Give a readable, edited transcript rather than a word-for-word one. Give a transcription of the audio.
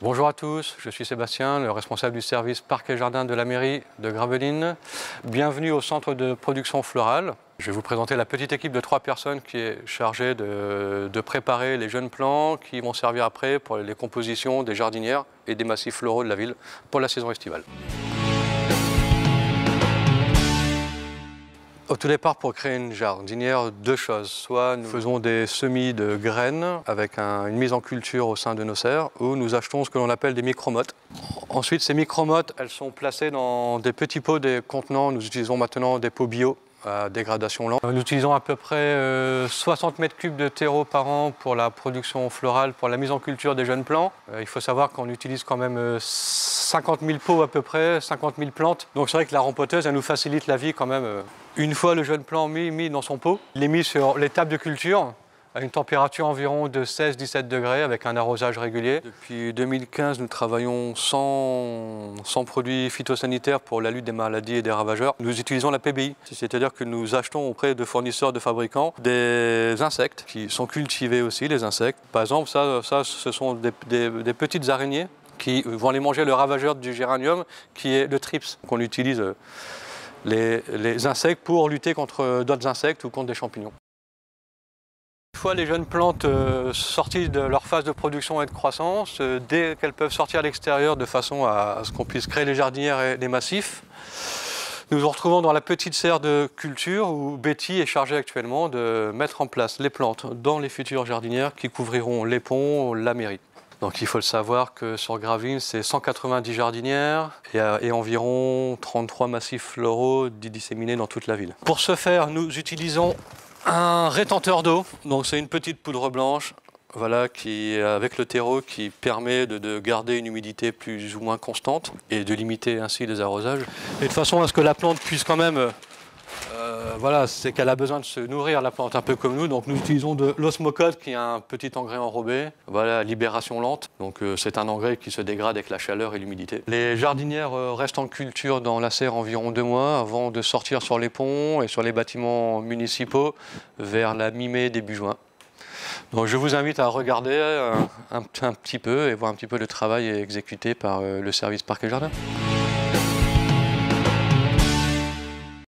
Bonjour à tous, je suis Sébastien, le responsable du service Parc et Jardin de la mairie de Gravelines. Bienvenue au centre de production florale. Je vais vous présenter la petite équipe de 3 personnes qui est chargée de préparer les jeunes plants qui vont servir après pour les compositions des jardinières et des massifs floraux de la ville pour la saison estivale. Au tout départ, pour créer une jardinière, 2 choses. Soit nous faisons des semis de graines avec une mise en culture au sein de nos serres, ou nous achetons ce que l'on appelle des micromottes. Ensuite, ces micromottes, elles sont placées dans des petits pots, des contenants. Nous utilisons maintenant des pots bio à dégradation lente. Nous utilisons à peu près 60 mètres cubes de terreau par an pour la production florale, pour la mise en culture des jeunes plants. Il faut savoir qu'on utilise quand même 50 000 pots à peu près, 50 000 plantes. Donc c'est vrai que la rempoteuse, elle nous facilite la vie quand même. Une fois le jeune plant mis dans son pot, il est mis sur les tables de culture à une température environ de 16-17 degrés avec un arrosage régulier. Depuis 2015, nous travaillons sans produits phytosanitaires pour la lutte des maladies et des ravageurs. Nous utilisons la PBI, c'est-à-dire que nous achetons auprès de fournisseurs, de fabricants, des insectes qui sont cultivés aussi, les insectes. Par exemple, ça ce sont des petites araignées qui vont aller manger le ravageur du géranium qui est le thrips, qu'on utilise les insectes pour lutter contre d'autres insectes ou contre des champignons. Une fois les jeunes plantes sorties de leur phase de production et de croissance, dès qu'elles peuvent sortir à l'extérieur de façon à ce qu'on puisse créer les jardinières et les massifs, nous nous retrouvons dans la petite serre de culture où Betty est chargée actuellement de mettre en place les plantes dans les futures jardinières qui couvriront les ponts, la mairie. Donc il faut le savoir que sur Gravelines, c'est 190 jardinières et environ 33 massifs floraux disséminés dans toute la ville. Pour ce faire, nous utilisons un rétenteur d'eau. Donc c'est une petite poudre blanche, voilà, qui avec le terreau qui permet de garder une humidité plus ou moins constante et de limiter ainsi les arrosages. Et de façon à ce que la plante puisse quand même voilà, c'est qu'elle a besoin de se nourrir, la plante, un peu comme nous. Donc nous utilisons de l'osmocode, qui est un petit engrais enrobé. Voilà, libération lente. Donc c'est un engrais qui se dégrade avec la chaleur et l'humidité. Les jardinières restent en culture dans la serre environ 2 mois avant de sortir sur les ponts et sur les bâtiments municipaux vers la mi-mai, début juin. Donc je vous invite à regarder un petit peu et voir un petit peu le travail exécuté par le service Parc et Jardin.